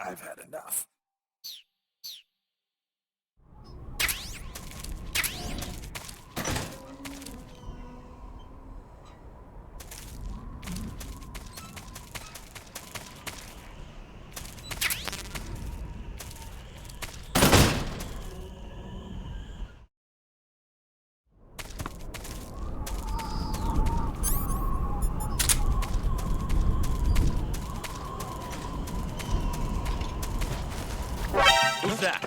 I've had enough. Who's that?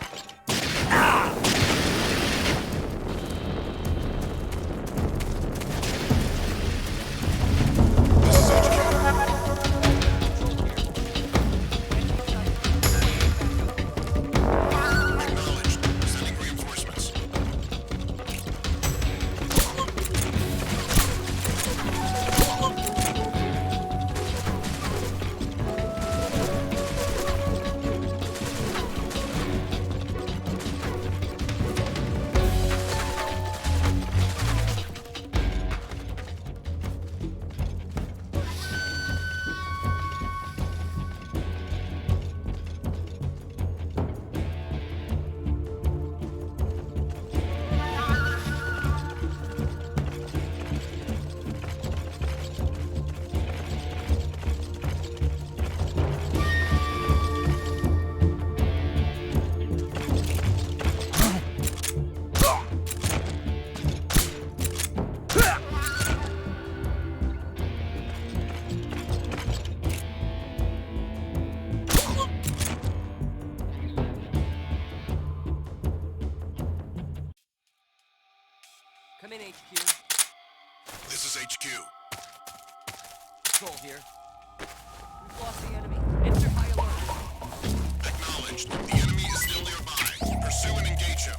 Acknowledged. Sending reinforcements. Come in, HQ. This is HQ. Control here. We've lost the enemy. Enter high alert. Acknowledged. The enemy is still nearby. Pursue and engage him.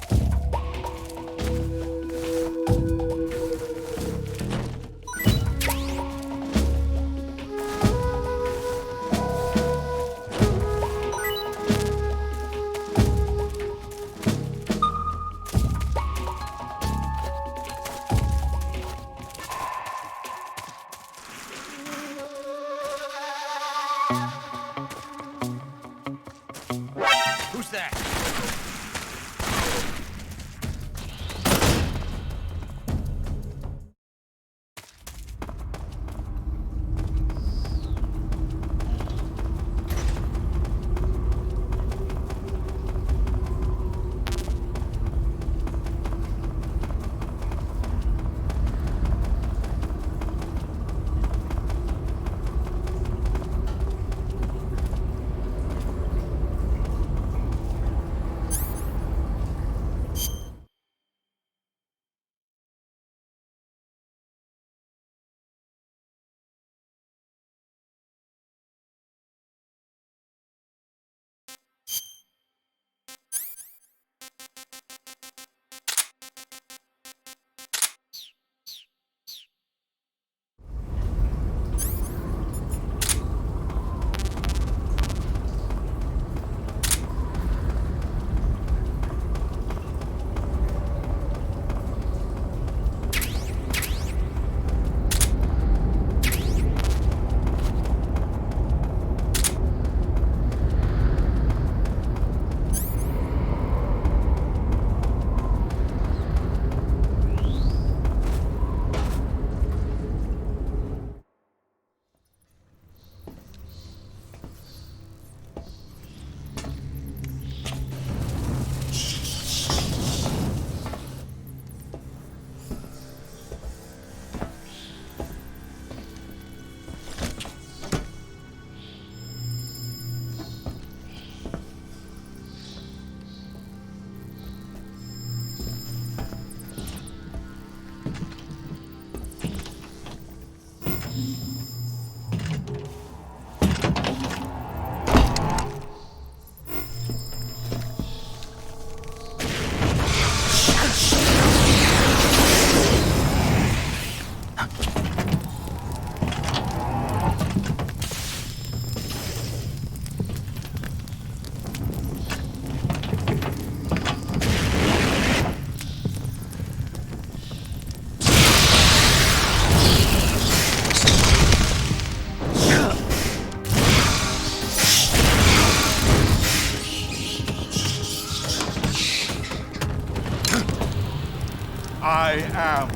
I am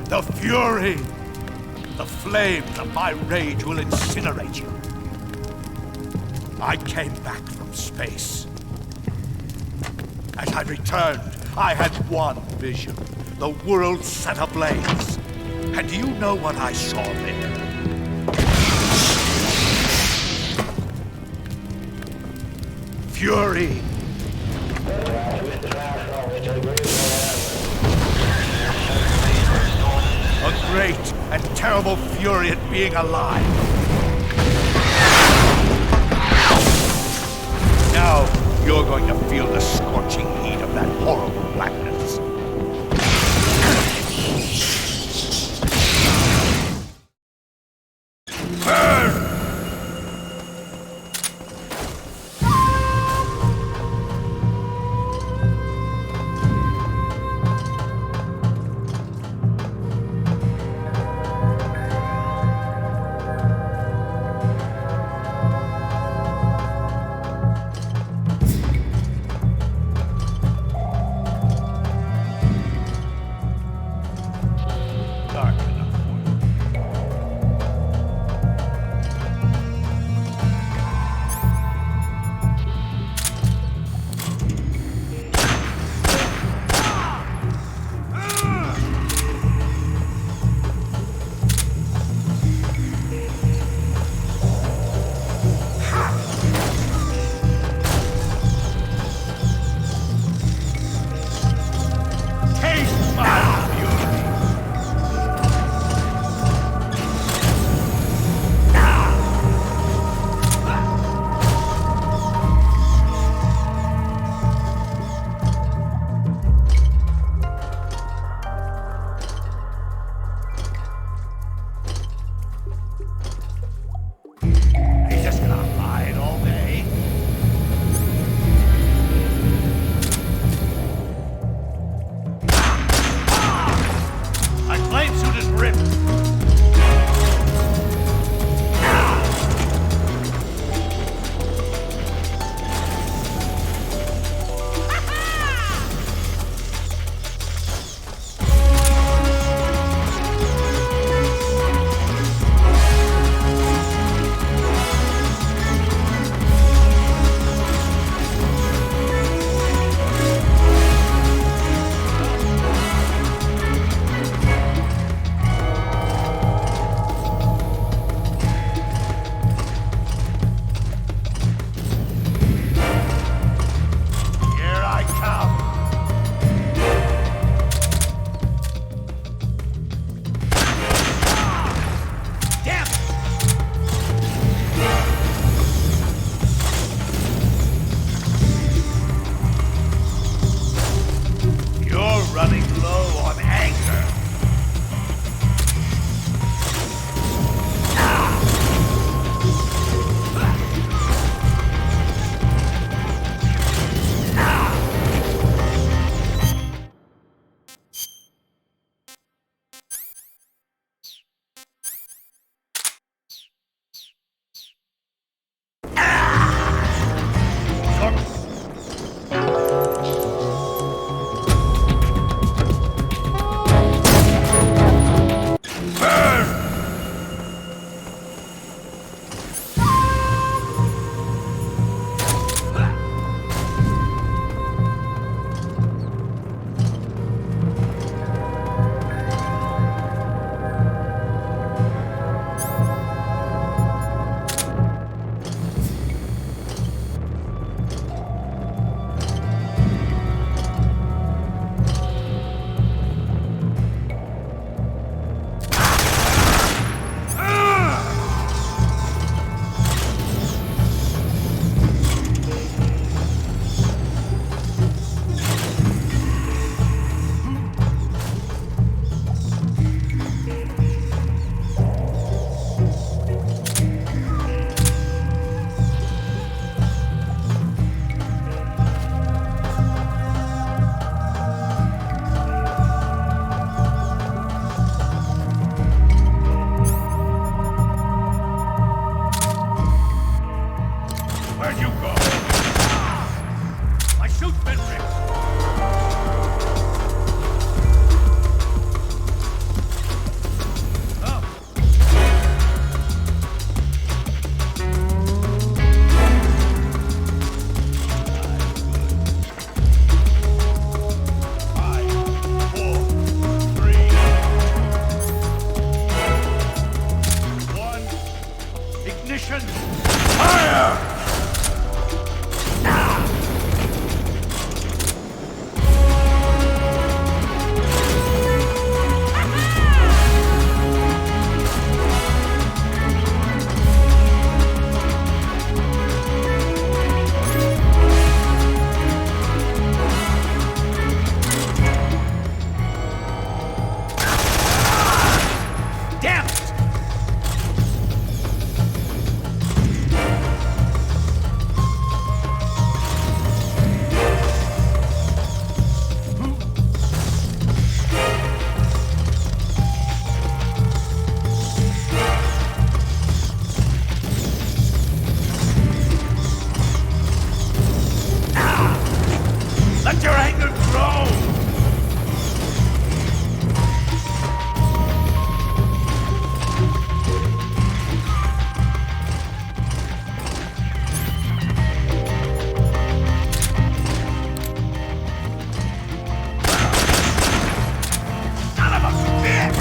the fury. The flames of my rage will incinerate you. I came back from space. As I returned, I had one vision. The world set ablaze. And do you know what I saw there? Fury. A great and terrible fury at being alive. Now, you're going to feel the scorching heat of that horrible blackness. Burn! Ignition! Fire! Damn it! Let your anger grow! Son of a bitch!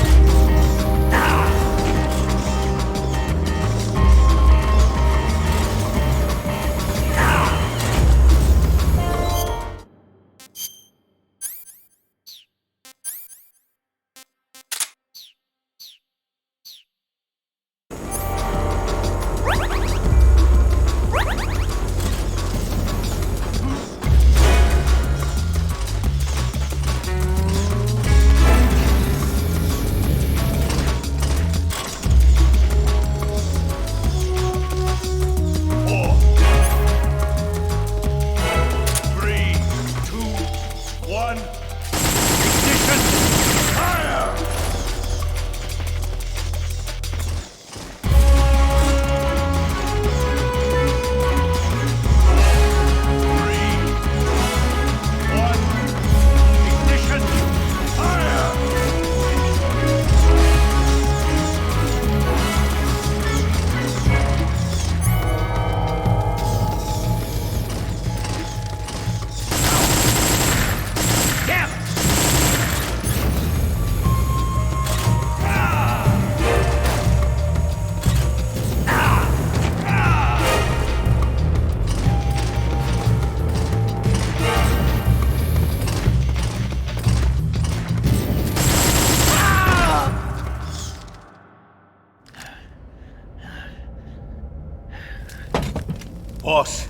Boss,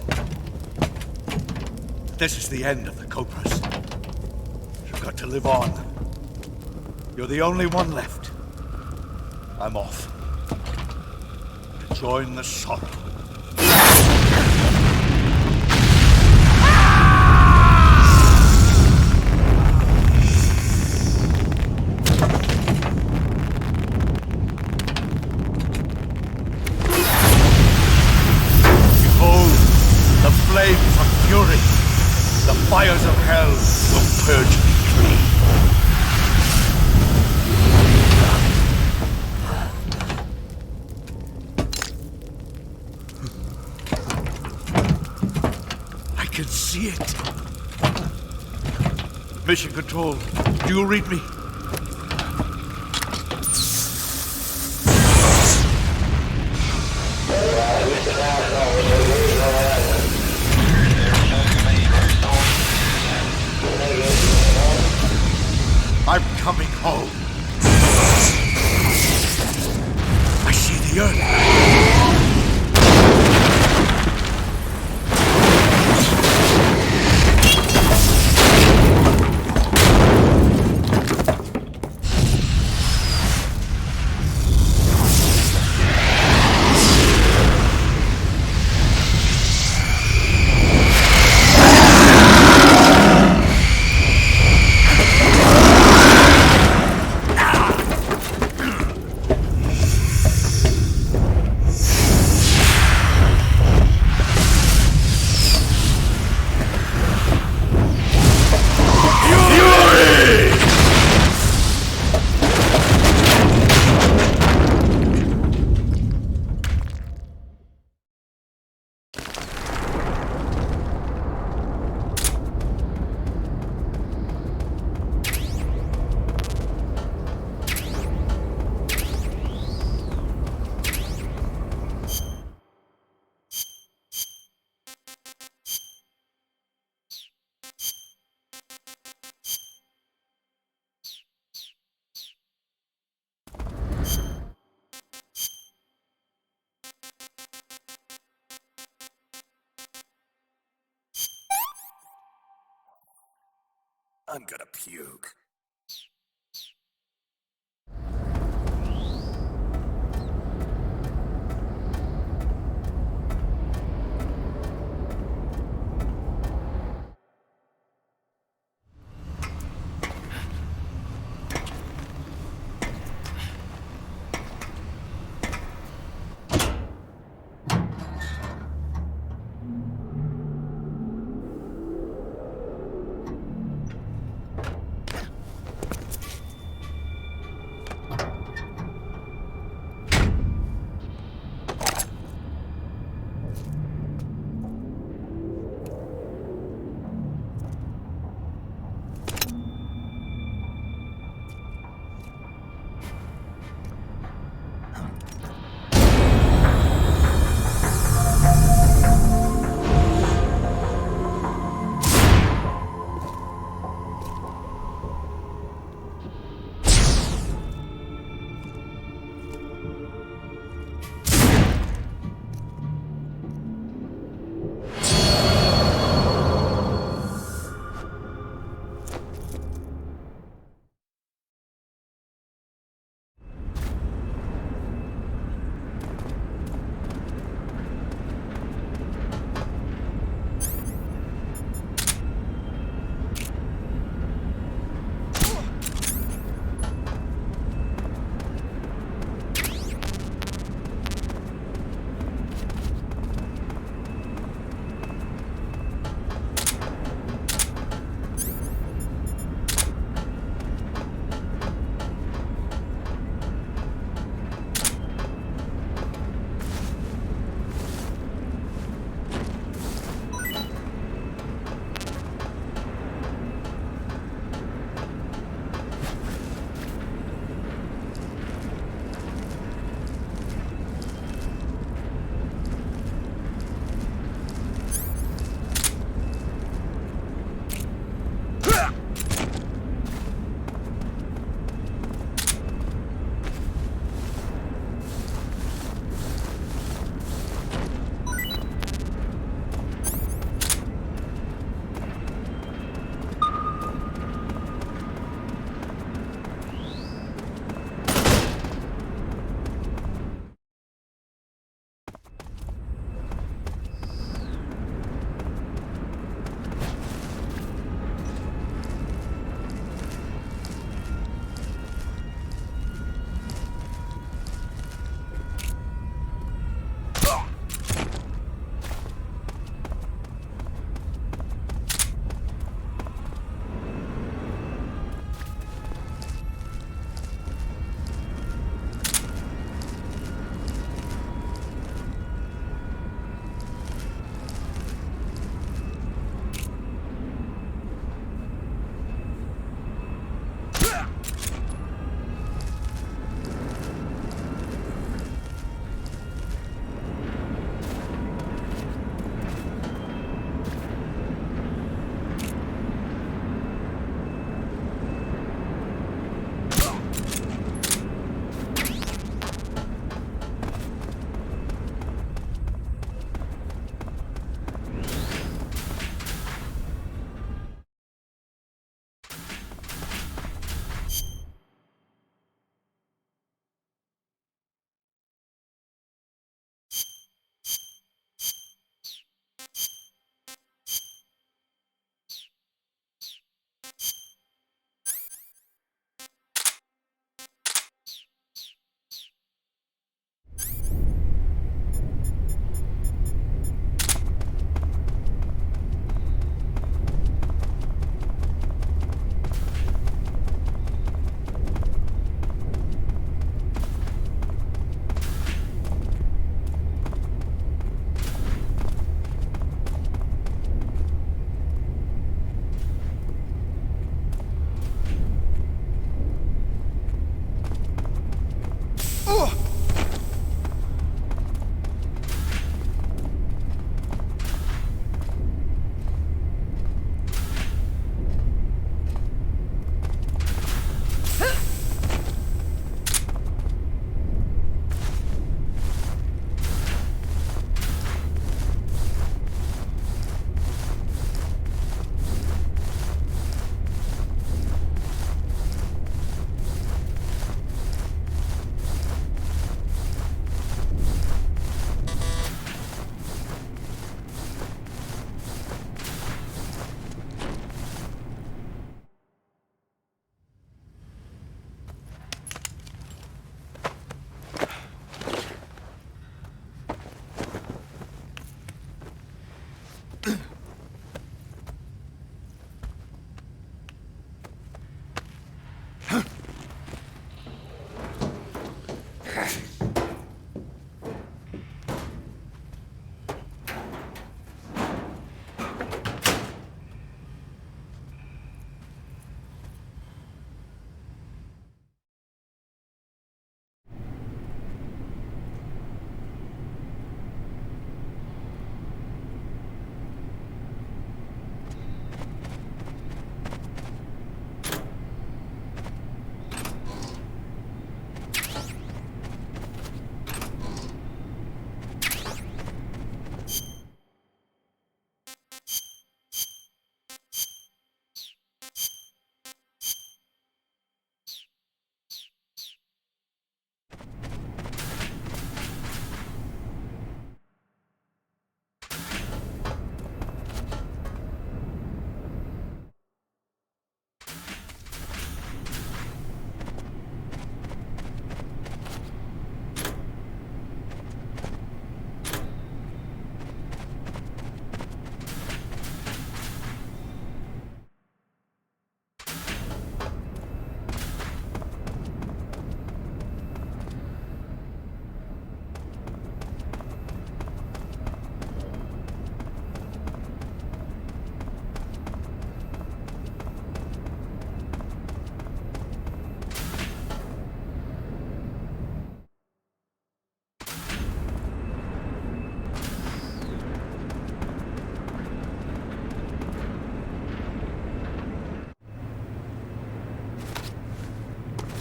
this is the end of the Cobras. You've got to live on. You're the only one left. I'm off. To join the sorrow. Flames of fury, the fires of hell will purge me clean. I can see it. Mission Control, do you read me? I'm coming home. I see the earth. I'm gonna puke.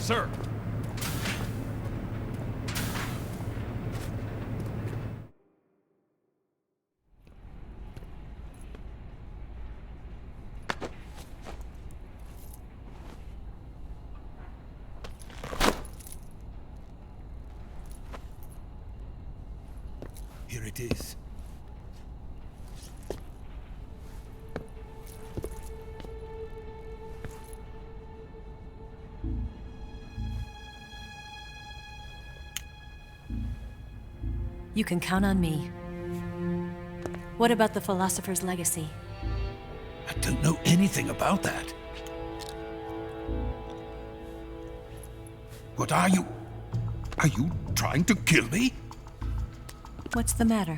sir. Here it is. You can count on me. What about the philosopher's legacy? I don't know anything about that. What are you? Are you trying to kill me? What's the matter?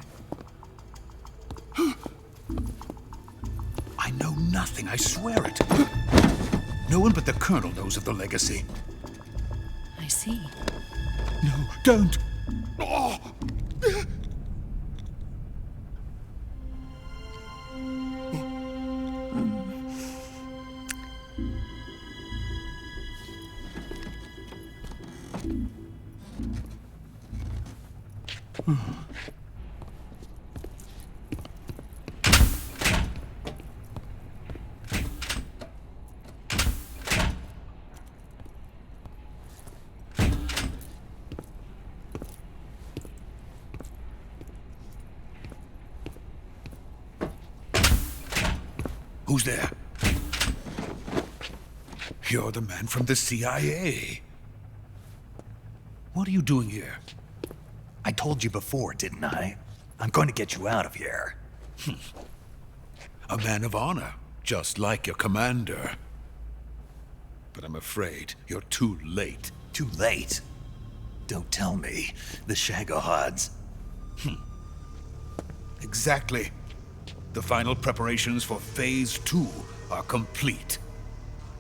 I know nothing, I swear it. No one but the Colonel knows of the legacy. I see. No, don't! Oh. Who's there? You're the man from the CIA. What are you doing here? I told you before, didn't I? I'm going to get you out of here. A man of honor, just like your commander. But I'm afraid you're too late. Too late? Don't tell me. The Shagohods. Exactly. The final preparations for Phase 2 are complete.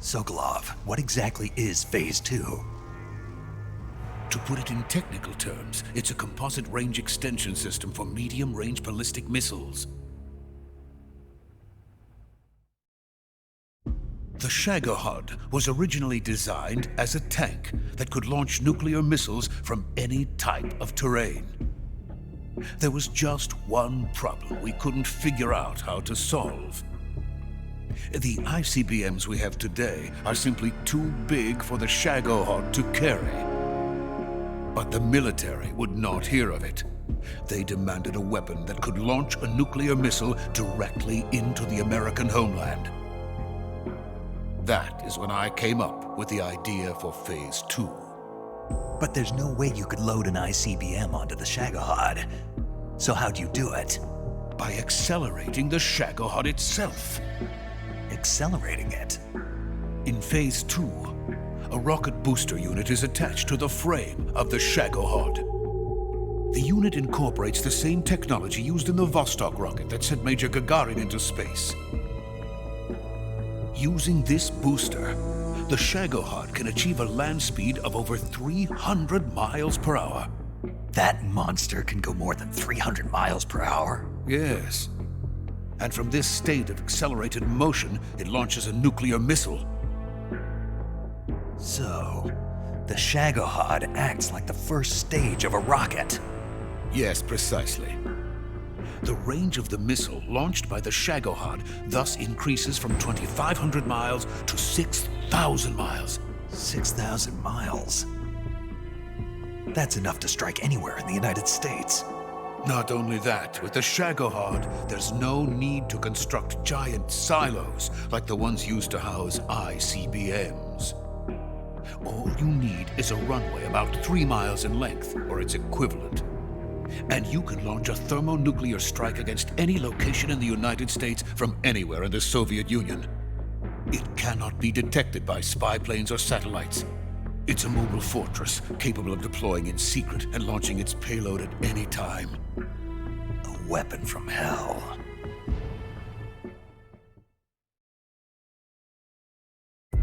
Sokolov, what exactly is Phase 2? To put it in technical terms, it's a composite range extension system for medium-range ballistic missiles. The Shagohod was originally designed as a tank that could launch nuclear missiles from any type of terrain. There was just one problem we couldn't figure out how to solve. The ICBMs we have today are simply too big for the Shagohod to carry. But the military would not hear of it. They demanded a weapon that could launch a nuclear missile directly into the American homeland. That is when I came up with the idea for Phase 2. But there's no way you could load an ICBM onto the Shagohod. So how'd you do it? By accelerating the Shagohod itself. Accelerating it? In Phase 2, a rocket booster unit is attached to the frame of the Shagohod. The unit incorporates the same technology used in the Vostok rocket that sent Major Gagarin into space. Using this booster, the Shagohod can achieve a land speed of over 300 miles per hour. That monster can go more than 300 miles per hour? Yes. And from this state of accelerated motion, it launches a nuclear missile. So, the Shagohod acts like the first stage of a rocket. Yes, precisely. The range of the missile launched by the Shagohod thus increases from 2,500 miles to 6,000 miles. 6,000 miles? That's enough to strike anywhere in the United States. Not only that, with the Shagohod, there's no need to construct giant silos like the ones used to house ICBMs. All you need is a runway about 3 miles in length, or its equivalent. And you can launch a thermonuclear strike against any location in the United States from anywhere in the Soviet Union. It cannot be detected by spy planes or satellites. It's a mobile fortress, capable of deploying in secret and launching its payload at any time. A weapon from hell.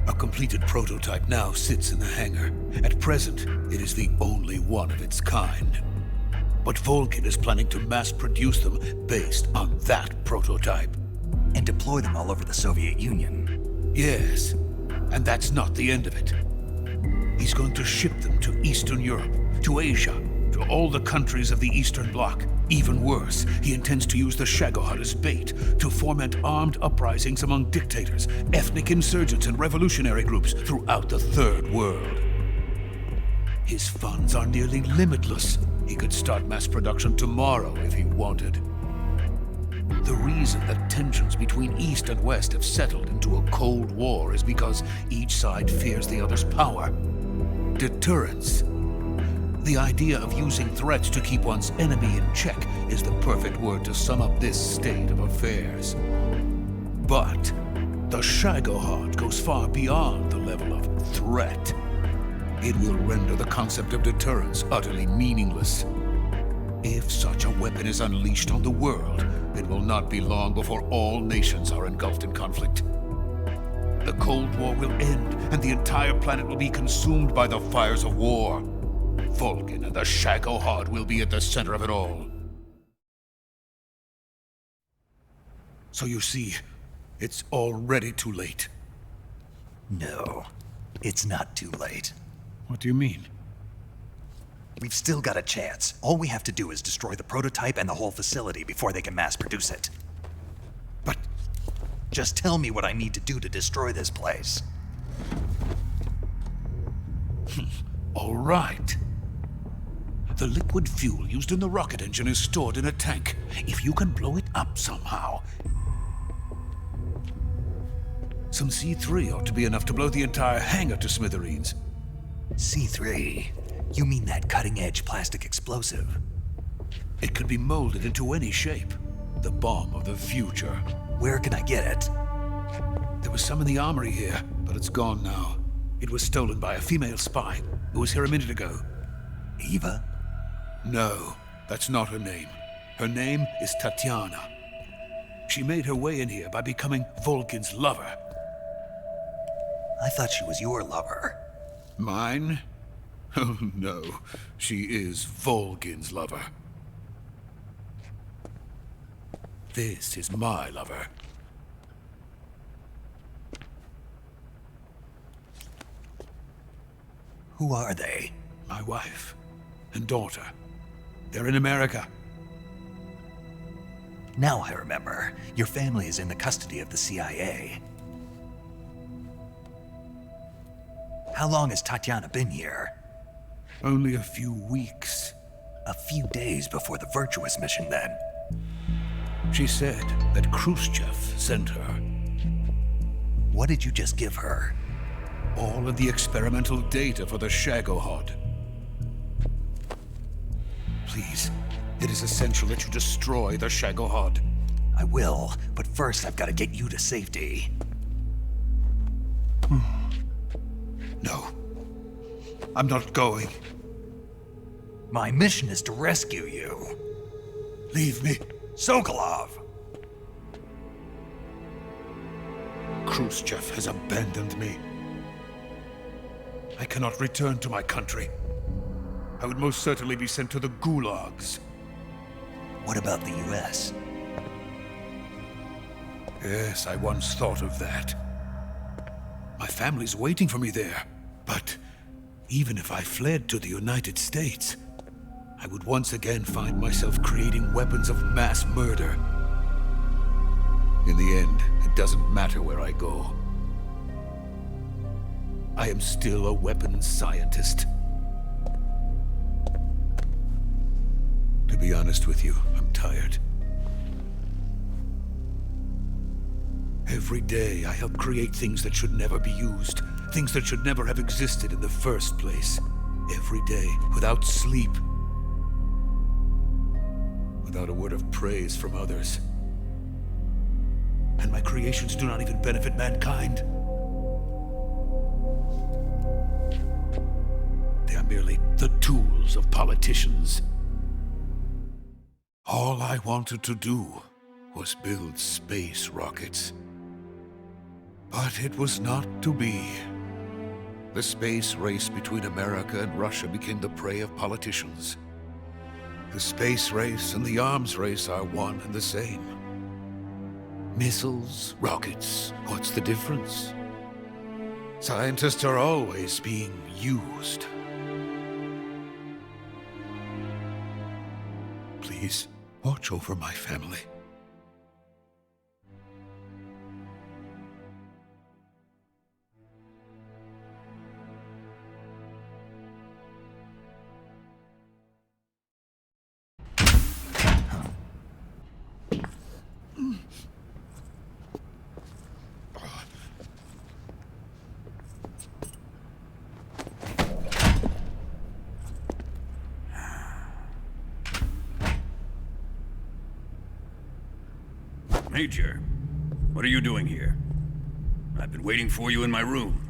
A completed prototype now sits in the hangar. At present, it is the only one of its kind. But Volgin is planning to mass-produce them based on that prototype. And deploy them all over the Soviet Union. Yes, and that's not the end of it. He's going to ship them to Eastern Europe, to Asia, to all the countries of the Eastern Bloc. Even worse, he intends to use the Shagohod as bait to foment armed uprisings among dictators, ethnic insurgents, and revolutionary groups throughout the Third World. His funds are nearly limitless. He could start mass production tomorrow if he wanted. The reason that tensions between East and West have settled into a Cold War is because each side fears the other's power. Deterrence. The idea of using threats to keep one's enemy in check is the perfect word to sum up this state of affairs. But the Shagohod goes far beyond the level of threat. It will render the concept of deterrence utterly meaningless. If such a weapon is unleashed on the world, it will not be long before all nations are engulfed in conflict. The Cold War will end, and the entire planet will be consumed by the fires of war. Volgin and the Shagohod will be at the center of it all. So you see, it's already too late. No, it's not too late. What do you mean? We've still got a chance. All we have to do is destroy the prototype and the whole facility before they can mass produce it. But just tell me what I need to do to destroy this place. all right. The liquid fuel used in the rocket engine is stored in a tank. If you can blow it up somehow, some C3 ought to be enough to blow the entire hangar to smithereens. C3? You mean that cutting-edge plastic explosive? It could be molded into any shape. The bomb of the future. Where can I get it? There was some in the armory here, but it's gone now. It was stolen by a female spy who was here a minute ago. Eva? No, that's not her name. Her name is Tatiana. She made her way in here by becoming Volgin's lover. I thought she was your lover. Mine? Oh no, she is Volgin's lover. This is my lover. Who are they? My wife and daughter. They're in America. Now I remember. Your family is in the custody of the CIA. How long has Tatiana been here? Only a few weeks. A few days before the Virtuous mission, then. She said that Khrushchev sent her. What did you just give her? All of the experimental data for the Shagohod. Please, it is essential that you destroy the Shagohod. I will, but first I've got to get you to safety. No, I'm not going. My mission is to rescue you. Leave me. Sokolov! Khrushchev has abandoned me. I cannot return to my country. I would most certainly be sent to the gulags. What about the US? Yes, I once thought of that. My family's waiting for me there. But even if I fled to the United States, I would once again find myself creating weapons of mass murder. In the end, it doesn't matter where I go. I am still a weapons scientist. To be honest with you, I'm tired. Every day I help create things that should never be used, things that should never have existed in the first place. Every day, without sleep. Without a word of praise from others. And my creations do not even benefit mankind. They are merely the tools of politicians. All I wanted to do was build space rockets. But it was not to be. The space race between America and Russia became the prey of politicians. The space race and the arms race are one and the same. Missiles, rockets, what's the difference? Scientists are always being used. Please, watch over my family. Major, what are you doing here? I've been waiting for you in my room.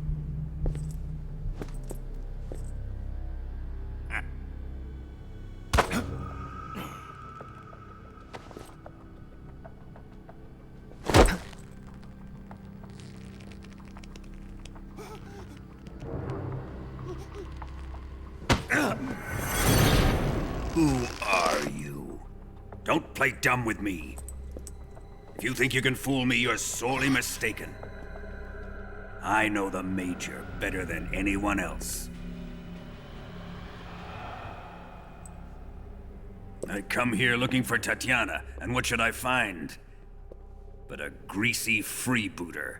Who are you? Don't play dumb with me. If you think you can fool me, you're sorely mistaken. I know the Major better than anyone else. I come here looking for Tatiana, and what should I find? But a greasy freebooter.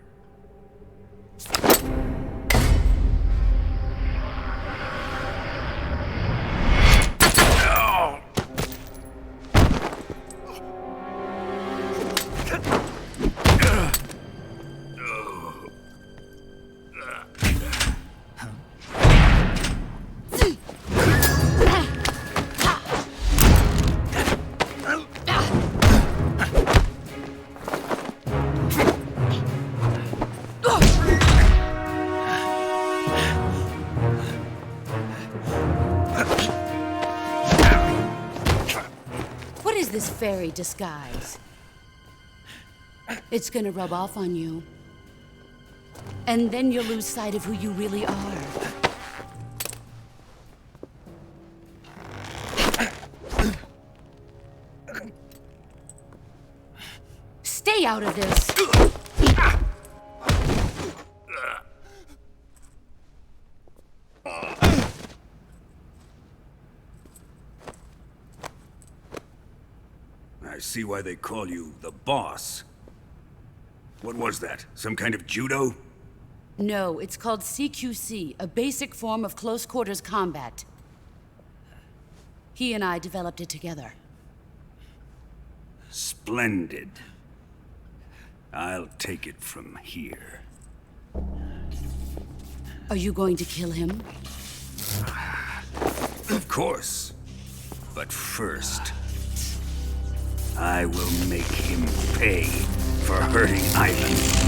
This fairy disguise. It's gonna rub off on you. And then you'll lose sight of who you really are. Stay out of this! I see why they call you the boss. What was that? Some kind of judo? No, it's called CQC, a basic form of close quarters combat. He and I developed it together. Splendid. I'll take it from here. Are you going to kill him? Of course. But first, I will make him pay for hurting Ivan.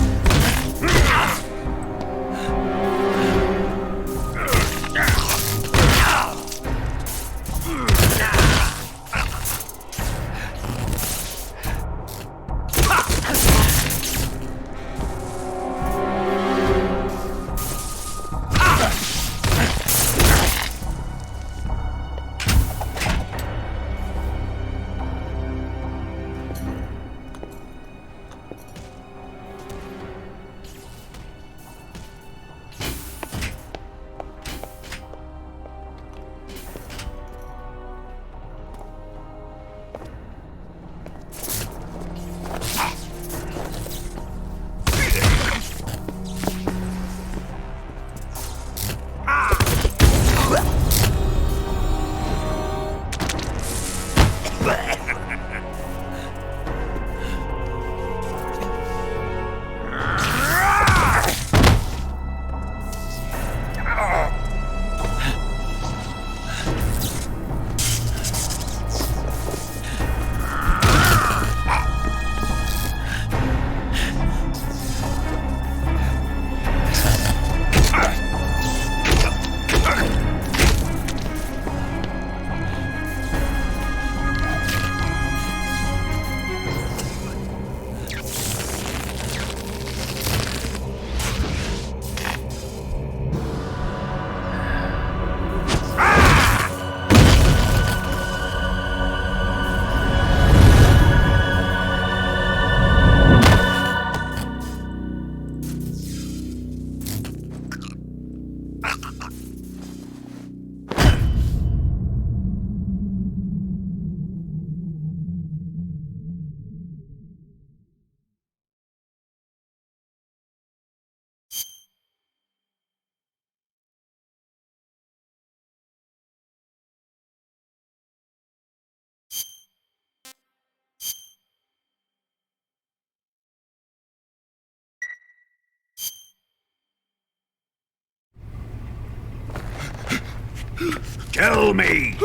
Tell me!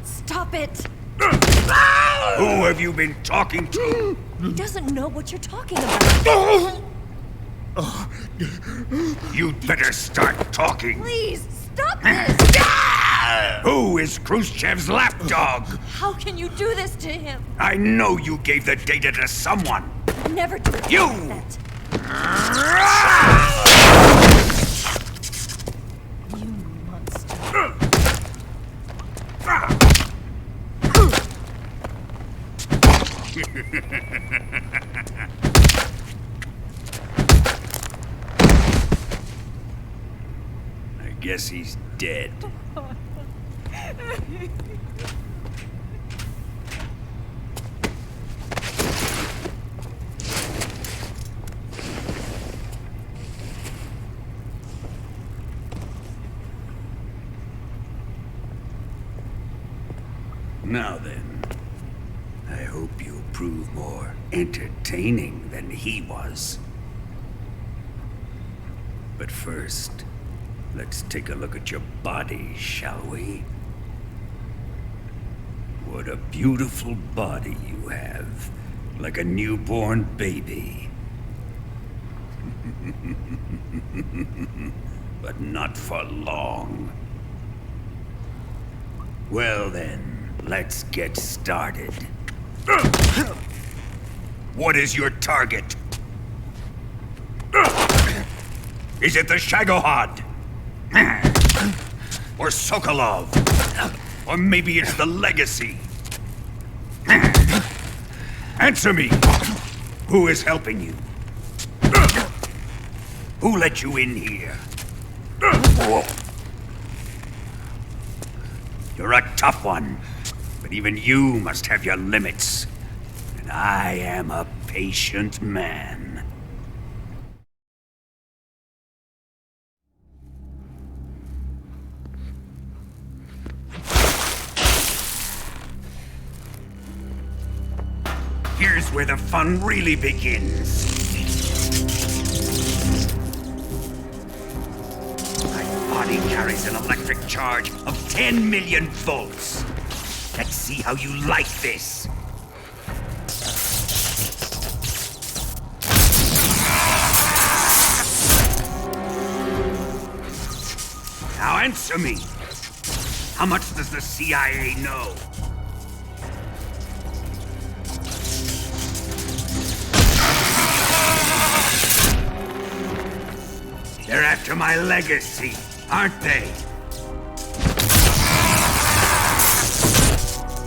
Stop it! Who have you been talking to? He doesn't know what you're talking about. You'd better start talking. Please, stop this! Who is Khrushchev's lapdog? How can you do this to him? I know you gave the data to someone. Never do it You! like that. You monster. I guess he's dead. Now then, I hope you'll prove more entertaining than he was. But first, let's take a look at your body, shall we? What a beautiful body you have, like a newborn baby. But not for long. Well then, let's get started. What is your target? Is it the Shagohod? Or Sokolov? Or maybe it's the Legacy? Answer me! Who is helping you? Who let you in here? You're a tough one, but even you must have your limits. And I am a patient man. Here's where the fun really begins. My body carries an electric charge of 10 million volts. Let's see how you like this. Now answer me. How much does the CIA know? They're after my legacy, aren't they?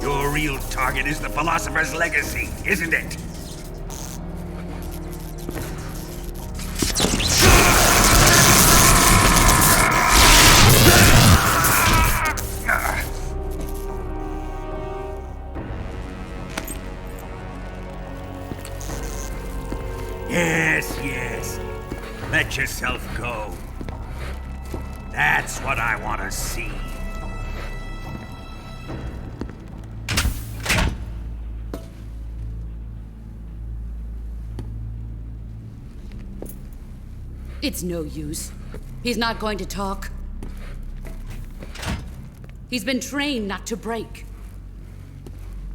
Your real target is the Philosopher's Legacy, isn't it? Yes. Let yourself go. That's what I want to see. It's no use. He's not going to talk. He's been trained not to break.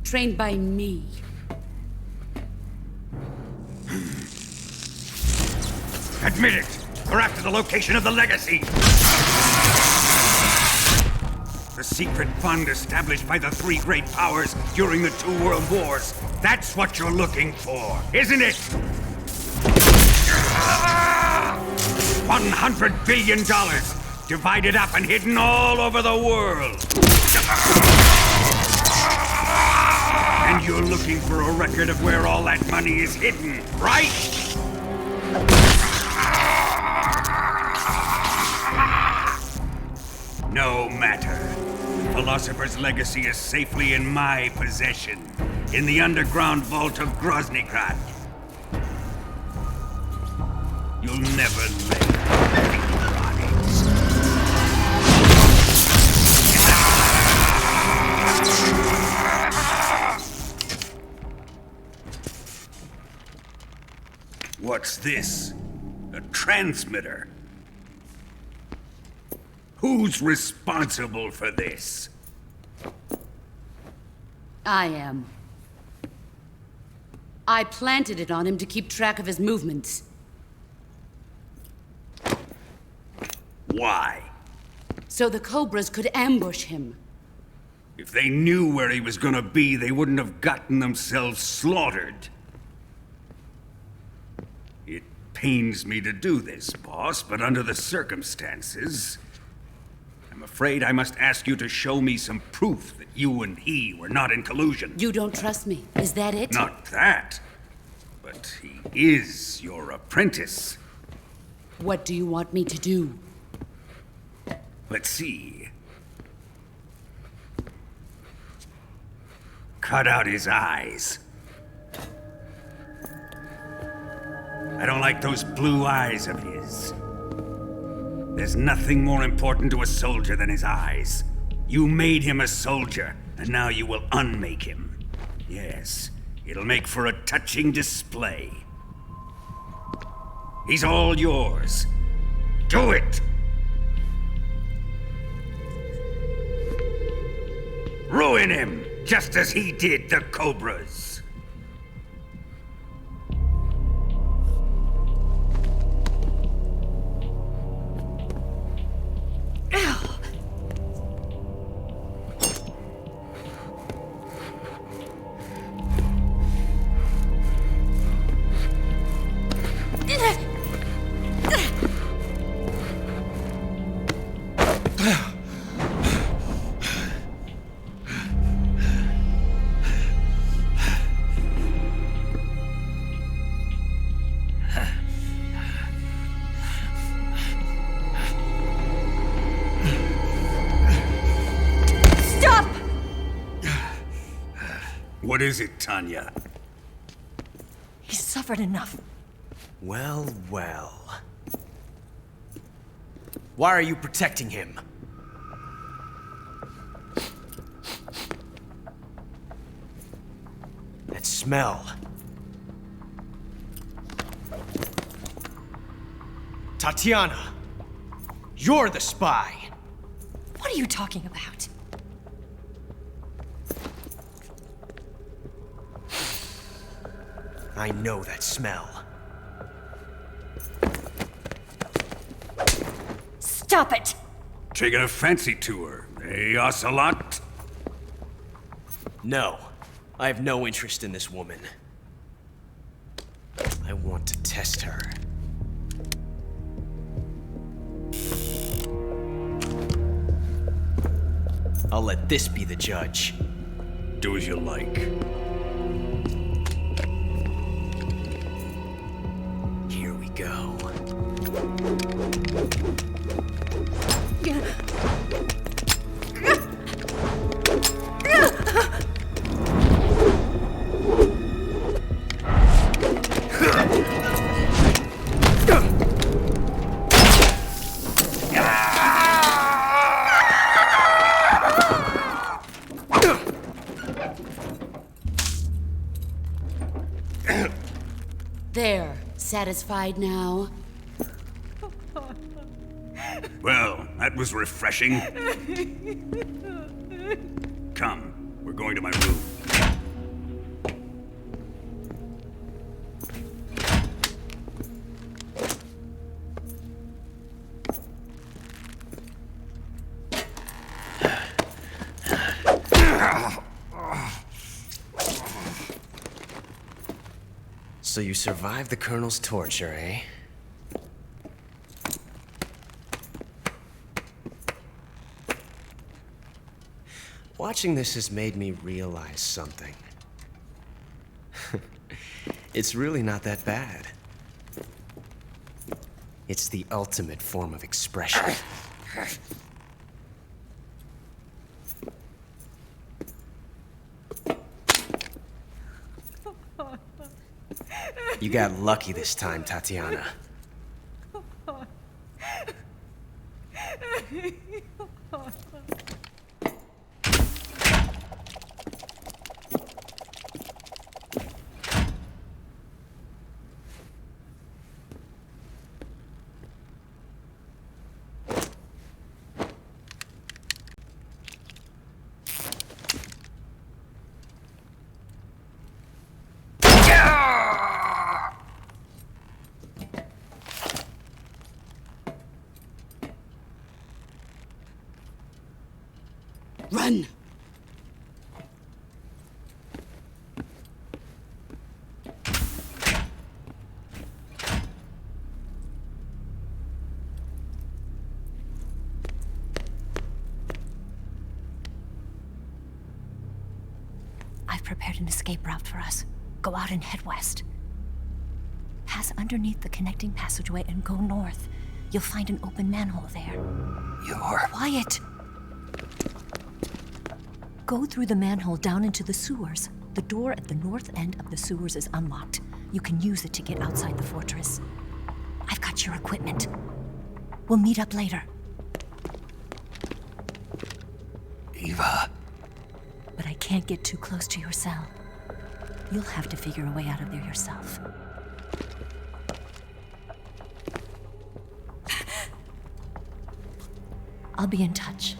Trained by me. Admit it! We're after the location of the Legacy! The secret fund established by the three great powers during the 2 world wars. That's what you're looking for, isn't it? $100 billion, divided up and hidden all over the world. And you're looking for a record of where all that money is hidden, right? No matter. Philosopher's Legacy is safely in my possession, in the underground vault of Groznygrad. You'll never lay on it. What's this? A transmitter? Who's responsible for this? I am. I planted it on him to keep track of his movements. Why? So the Cobras could ambush him. If they knew where he was gonna be, they wouldn't have gotten themselves slaughtered. It pains me to do this, boss, but under the circumstances, I'm afraid I must ask you to show me some proof that you and he were not in collusion. You don't trust me, is that it? Not that, but he is your apprentice. What do you want me to do? Let's see. Cut out his eyes. I don't like those blue eyes of his. There's nothing more important to a soldier than his eyes. You made him a soldier, and now you will unmake him. Yes, it'll make for a touching display. He's all yours. Do it! Ruin him, just as he did the Cobras. What is it, Tanya? He's suffered enough. Well, well. Why are you protecting him? That smell. Tatiana! You're the spy! What are you talking about? I know that smell. Stop it! Taking a fancy to her, eh, Ocelot? No. I have no interest in this woman. I want to test her. I'll let this be the judge. Do as you like. Here we go. There, satisfied now? Well, that was refreshing. Come, we're going to my room. So you survived the Colonel's torture, eh? Watching this has made me realize something. It's really not that bad. It's the ultimate form of expression. You got lucky this time, Tatiana. Run! I've prepared an escape route for us. Go out and head west. Pass underneath the connecting passageway and go north. You'll find an open manhole there. You're... Quiet! Go through the manhole down into the sewers. The door at the north end of the sewers is unlocked. You can use it to get outside the fortress. I've got your equipment. We'll meet up later. Eva. But I can't get too close to your cell. You'll have to figure a way out of there yourself. I'll be in touch.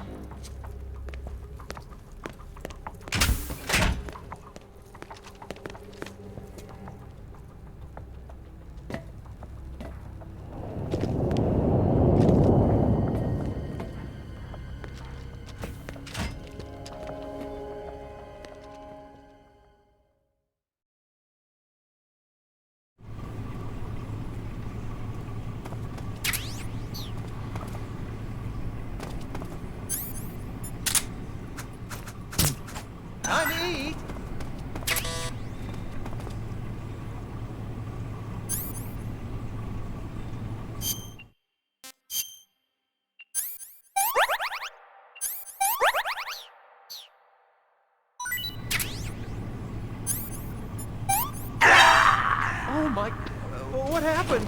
Oh my... what happened?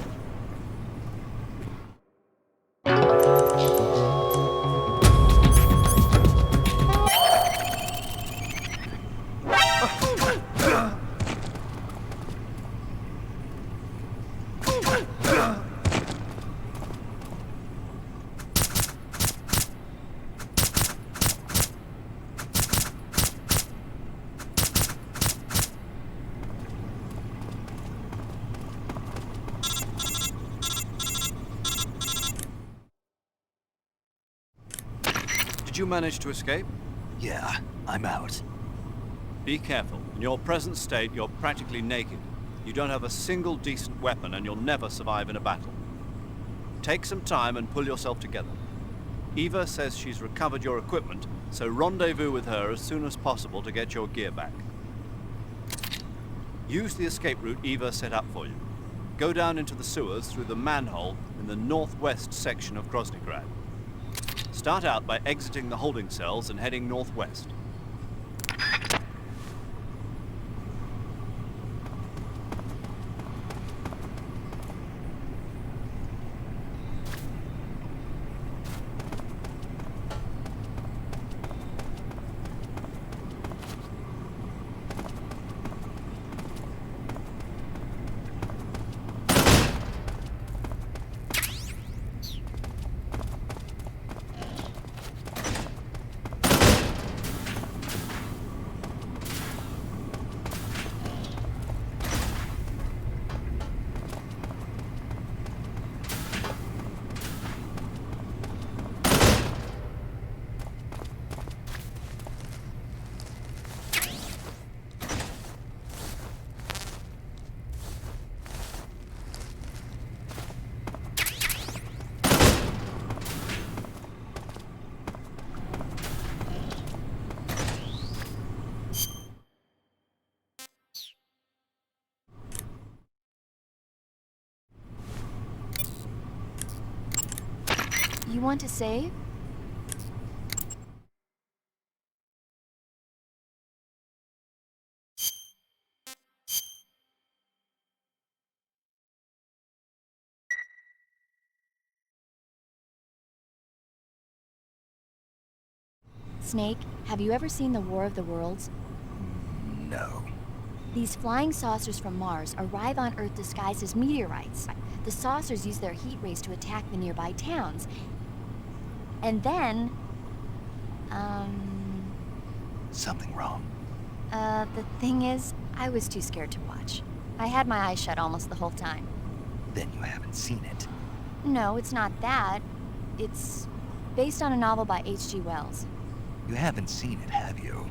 Did you manage to escape? Yeah, I'm out. Be careful. In your present state, you're practically naked. You don't have a single decent weapon, and you'll never survive in a battle. Take some time and pull yourself together. Eva says she's recovered your equipment, so rendezvous with her as soon as possible to get your gear back. Use the escape route Eva set up for you. Go down into the sewers through the manhole in the northwest section of Groznygrad. Start out by exiting the holding cells and heading northwest. You want to save? Snake, have you ever seen the War of the Worlds? No. These flying saucers from Mars arrive on Earth disguised as meteorites. The saucers use their heat rays to attack the nearby towns. And then... Something wrong. The thing is, I was too scared to watch. I had my eyes shut almost the whole time. Then you haven't seen it. No, it's not that. It's based on a novel by H.G. Wells. You haven't seen it, have you?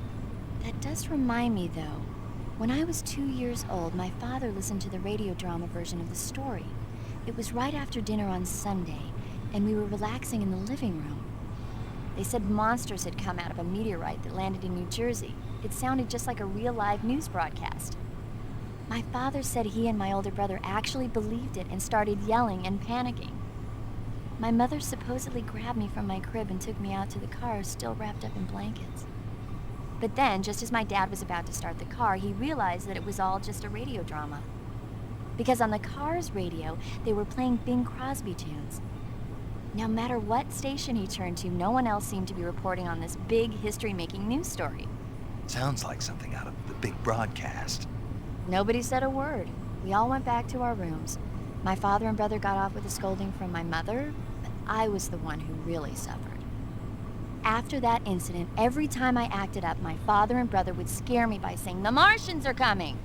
That does remind me, though. When I was 2 years old, my father listened to the radio drama version of the story. It was right after dinner on Sunday, and we were relaxing in the living room. They said monsters had come out of a meteorite that landed in New Jersey. It sounded just like a real live news broadcast. My father said he and my older brother actually believed it and started yelling and panicking. My mother supposedly grabbed me from my crib and took me out to the car, still wrapped up in blankets. But then, just as my dad was about to start the car, he realized that it was all just a radio drama. Because on the car's radio, they were playing Bing Crosby tunes. No matter what station he turned to, no one else seemed to be reporting on this big history-making news story. Sounds like something out of the big broadcast. Nobody said a word. We all went back to our rooms. My father and brother got off with a scolding from my mother, but I was the one who really suffered. After that incident, every time I acted up, my father and brother would scare me by saying, "The Martians are coming!"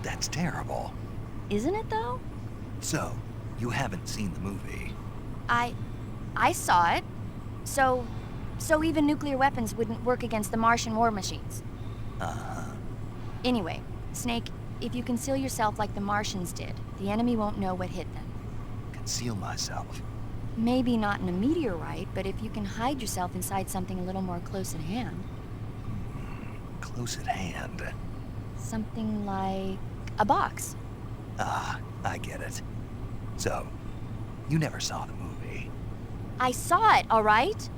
That's terrible. Isn't it, though? So, you haven't seen the movie? I saw it. So even nuclear weapons wouldn't work against the Martian war machines. Uh-huh. Anyway, Snake, if you conceal yourself like the Martians did, the enemy won't know what hit them. Conceal myself? Maybe not in a meteorite, but if you can hide yourself inside something a little more close at hand. Close at hand? Something like a box. Ah, I get it. So, you never saw the movie? I saw it, all right?